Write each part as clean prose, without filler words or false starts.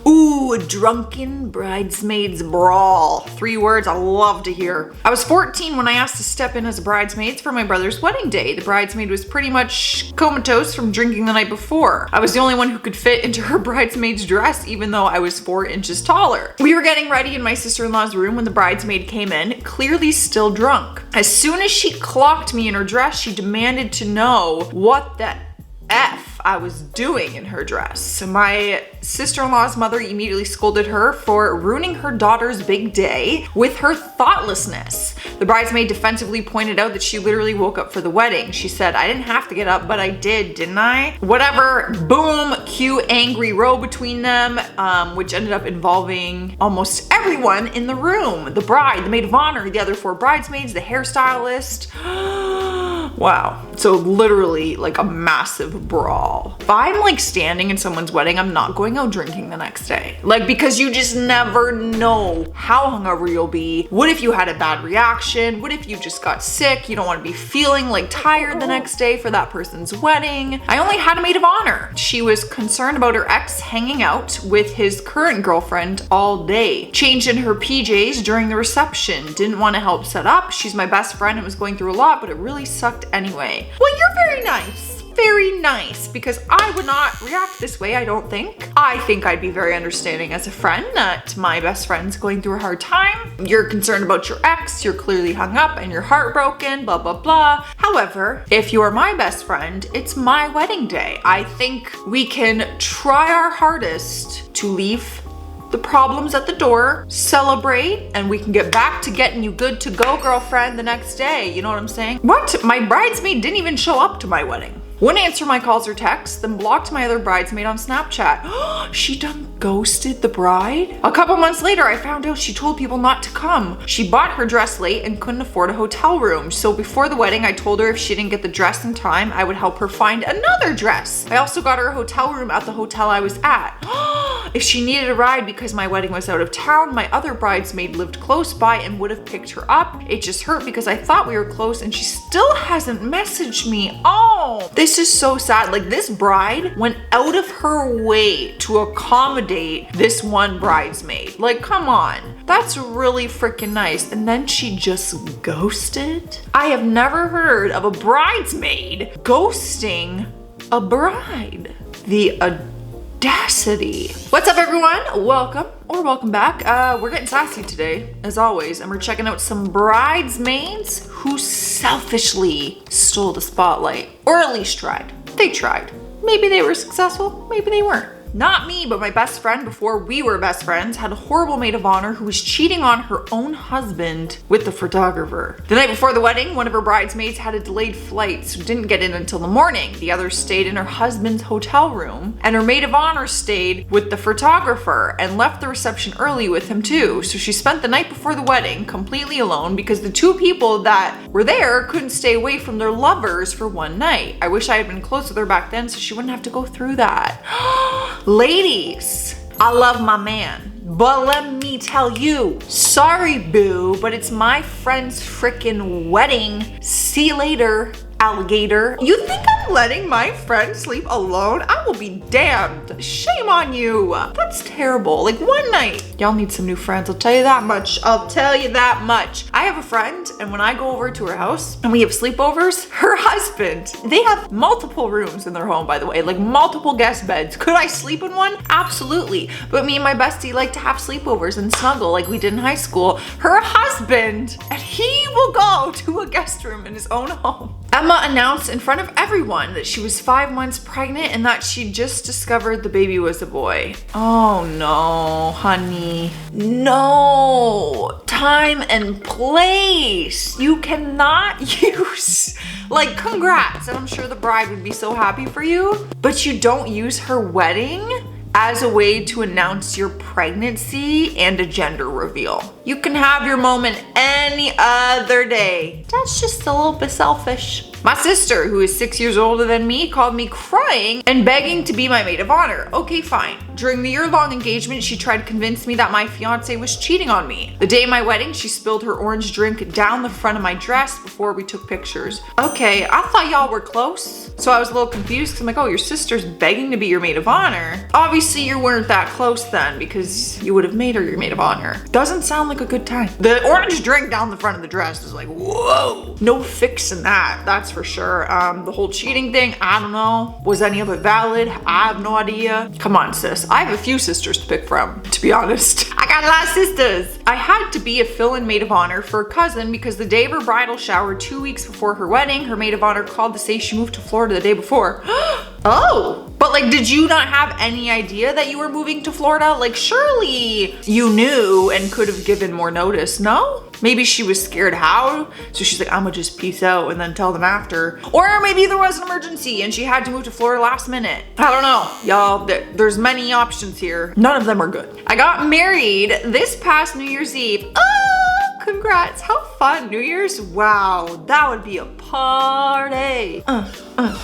Ooh, a drunken bridesmaids brawl. 3 words I love to hear. I was 14 when I asked to step in as a bridesmaid for my brother's wedding day. The bridesmaid was pretty much comatose from drinking the night before. I was the only one who could fit into her bridesmaid's dress, even though I was 4 inches taller. We were getting ready in my sister-in-law's room when the bridesmaid came in, clearly still drunk. As soon as she clocked me in her dress, she demanded to know what the F I was doing in her dress. My sister-in-law's mother immediately scolded her for ruining her daughter's big day with her thoughtlessness. The bridesmaid defensively pointed out that she literally woke up for the wedding. She said, I didn't have to get up, but I did, didn't I? Whatever, boom, cue angry row between them, which ended up involving almost everyone in the room. The bride, the maid of honor, the other 4 bridesmaids, the hairstylist. Wow. So literally like a massive brawl. If I'm like standing in someone's wedding, I'm not going out drinking the next day. Like, because you just never know how hungover you'll be. What if you had a bad reaction? What if you just got sick? You don't want to be feeling like tired the next day for that person's wedding. I only had a maid of honor. She was concerned about her ex hanging out with his current girlfriend all day. Changed in her PJs during the reception. Didn't want to help set up. She's my best friend and was going through a lot, but it really sucked anyway. Well, you're very nice. Very nice, because I would not react this way, I don't think. I think I'd be very understanding as a friend that my best friend's going through a hard time. You're concerned about your ex, you're clearly hung up and you're heartbroken, blah, blah, blah. However, if you are my best friend, it's my wedding day. I think we can try our hardest to leave the problems at the door, celebrate, and we can get back to getting you good to go, girlfriend, the next day. You know what I'm saying? What? My bridesmaid didn't even show up to my wedding. Wouldn't answer my calls or texts, then blocked my other bridesmaid on Snapchat. She done ghosted the bride? A couple months later, I found out she told people not to come. She bought her dress late and couldn't afford a hotel room. So before the wedding, I told her if she didn't get the dress in time, I would help her find another dress. I also got her a hotel room at the hotel I was at. If she needed a ride because my wedding was out of town, my other bridesmaid lived close by and would have picked her up. It just hurt because I thought we were close and she still hasn't messaged me. Oh, this is so sad. Like, this bride went out of her way to accommodate this one bridesmaid. Like, come on. That's really freaking nice. And then she just ghosted? I have never heard of a bridesmaid ghosting a bride. The audacity. What's up, everyone? Welcome or welcome back. We're getting sassy today, as always, and we're checking out some bridesmaids who selfishly stole the spotlight, or at least tried. They tried. Maybe they were successful, maybe they weren't. Not me, but my best friend before we were best friends had a horrible maid of honor who was cheating on her own husband with the photographer. The night before the wedding, one of her bridesmaids had a delayed flight, so didn't get in until the morning. The other stayed in her husband's hotel room, and her maid of honor stayed with the photographer and left the reception early with him too. So she spent the night before the wedding completely alone because the 2 people that were there couldn't stay away from their lovers for one night. I wish I had been close with her back then so she wouldn't have to go through that. Ladies, I love my man, but let me tell you, sorry boo, but it's my friend's freaking wedding. See you later, alligator. You think I'm letting my friend sleep alone? I will be damned. Shame on you. That's terrible. Like, one night. Y'all need some new friends, I'll tell you that much. I'll tell you that much. I have a friend, and when I go over to her house and we have sleepovers, her husband, they have multiple rooms in their home, by the way, like multiple guest beds. Could I sleep in one? Absolutely. But me and my bestie like to have sleepovers and snuggle like we did in high school. Her husband, and he will go to a guest room in his own home. Emma announced in front of everyone that she was 5 months pregnant and that she just discovered the baby was a boy. Oh no, honey. No. Time and place. You cannot use, like, congrats. And I'm sure the bride would be so happy for you, but you don't use her wedding as a way to announce your pregnancy and a gender reveal. You can have your moment any other day. That's just a little bit selfish. My sister, who is 6 years older than me, called me crying and begging to be my maid of honor. Okay, fine. During the year-long engagement, she tried to convince me that my fiance was cheating on me. The day of my wedding, she spilled her orange drink down the front of my dress before we took pictures. Okay, I thought y'all were close. So I was a little confused because I'm like, oh, your sister's begging to be your maid of honor. Obviously, you weren't that close then because you would have made her your maid of honor. Doesn't sound like a good time. The orange drink down the front of the dress is like, whoa. No fixing that, that's for sure. The whole cheating thing, I don't know. Was any of it valid? I have no idea. Come on, sis. I have a few sisters to pick from, to be honest. I got a lot of sisters. I had to be a fill-in maid of honor for a cousin because the day of her bridal shower, 2 weeks before her wedding, her maid of honor called to say she moved to Florida the day before. Oh, but like, did you not have any idea that you were moving to Florida? Like, surely you knew and could have given more notice, no? Maybe she was scared how? So she's like, I'm gonna just peace out and then tell them after. Or maybe there was an emergency and she had to move to Florida last minute. I don't know, y'all, there's many options here. None of them are good. I got married this past New Year's Eve. Oh, congrats, how fun, New Year's? Wow, that would be a party.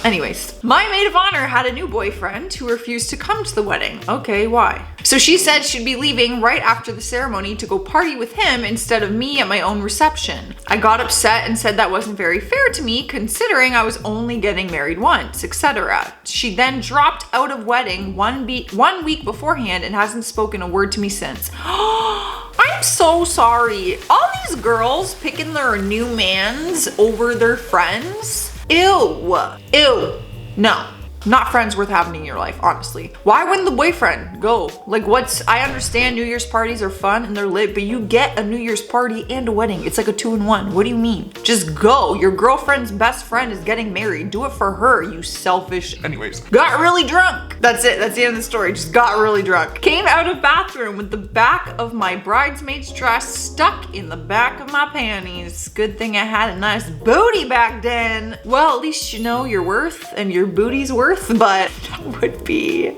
Anyways, my maid of honor had a new boyfriend who refused to come to the wedding. Okay, why? So she said she'd be leaving right after the ceremony to go party with him instead of me at my own reception. I got upset and said that wasn't very fair to me considering I was only getting married once, etc. She then dropped out of wedding 1 week beforehand and hasn't spoken a word to me since. I'm so sorry. All these girls picking their new mans over their friends. Ew. Ew. No. Not friends worth having in your life, honestly. Why wouldn't the boyfriend go? Like, I understand New Year's parties are fun and they're lit, but you get a New Year's party and a wedding. It's like a 2-in-1. What do you mean? Just go. Your girlfriend's best friend is getting married. Do it for her, you selfish. Anyways, got really drunk. That's it. That's the end of the story. Just got really drunk. Came out of bathroom with the back of my bridesmaid's dress stuck in the back of my panties. Good thing I had a nice booty back then. Well, at least you know your worth and your booty's worth. But that would be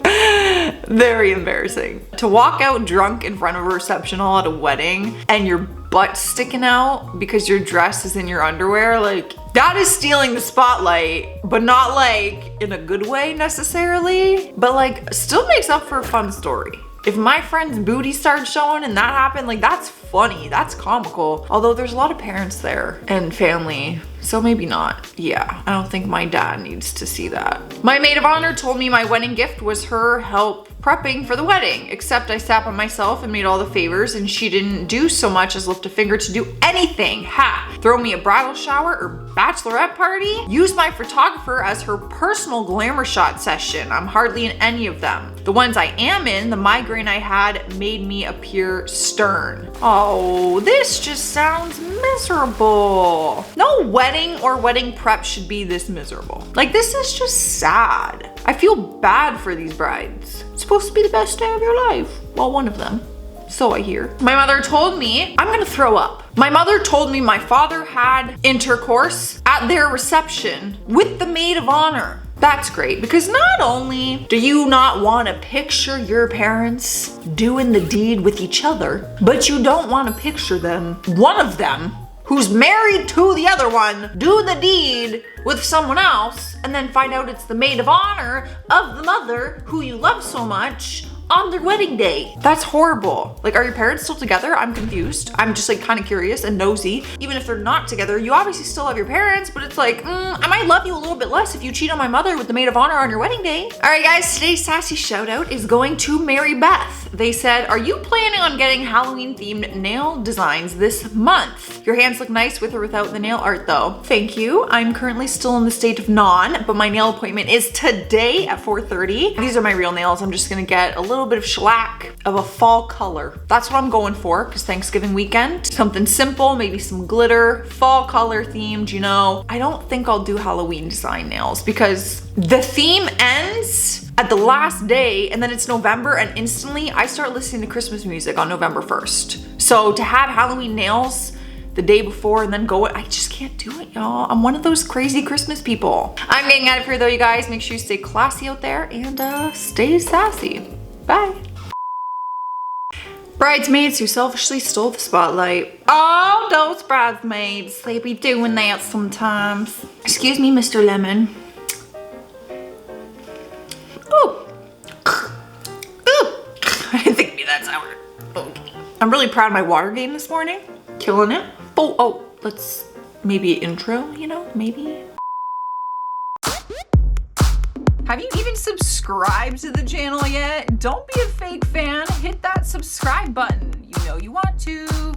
very embarrassing. To walk out drunk in front of a reception hall at a wedding and your butt sticking out because your dress is in your underwear, like, that is stealing the spotlight, but not like in a good way necessarily, but like still makes up for a fun story. If my friend's booty starts showing and that happened, like, that's funny, that's comical. Although there's a lot of parents there and family, so maybe not. Yeah, I don't think my dad needs to see that. My maid of honor told me my wedding gift was her help prepping for the wedding, except I sat by myself and made all the favors and she didn't do so much as lift a finger to do anything. Ha! Throw me a bridal shower or bachelorette party? Use my photographer as her personal glamour shot session. I'm hardly in any of them. The ones I am in, the migraine I had made me appear stern. Oh, this just sounds miserable. No wedding or wedding prep should be this miserable. Like, this is just sad. I feel bad for these brides. It's supposed to be the best day of your life. Well, one of them. So I hear. My mother told me, I'm gonna throw up. My mother told me my father had intercourse at their reception with the maid of honor. That's great, because not only do you not want to picture your parents doing the deed with each other, but you don't want to picture them, one of them, who's married to the other one, do the deed with someone else, and then find out it's the maid of honor of the mother who you love so much on their wedding day. That's horrible. Like, are your parents still together? I'm confused. I'm just like kind of curious and nosy. Even if they're not together, you obviously still have your parents, but it's like, I might love you a little bit less if you cheat on my mother with the maid of honor on your wedding day. All right, guys, today's sassy shout out is going to Mary Beth. They said, are you planning on getting Halloween themed nail designs this month? Your hands look nice with or without the nail art though. Thank you. I'm currently still in the state of non, but my nail appointment is today at 4:30. These are my real nails. I'm just gonna get a little bit of shellac of a fall color. That's what I'm going for, because Thanksgiving weekend. Something simple, maybe some glitter, fall color themed, you know. I don't think I'll do Halloween design nails because the theme ends at the last day and then it's November and instantly I start listening to Christmas music on November 1st. So to have Halloween nails the day before and then go, I just can't do it, y'all. I'm one of those crazy Christmas people. I'm getting out of here though, you guys. Make sure you stay classy out there and stay sassy. Bye. Bridesmaids who selfishly stole the spotlight. Oh, those bridesmaids. They be doing that sometimes. Excuse me, Mr. Lemon. Oh. I didn't think it'd be that sour. Okay. I'm really proud of my water game this morning. Killing it. Oh, let's maybe intro, you know, maybe. Have you even subscribed to the channel yet? Don't be a fake fan. Hit that subscribe button. You know you want to.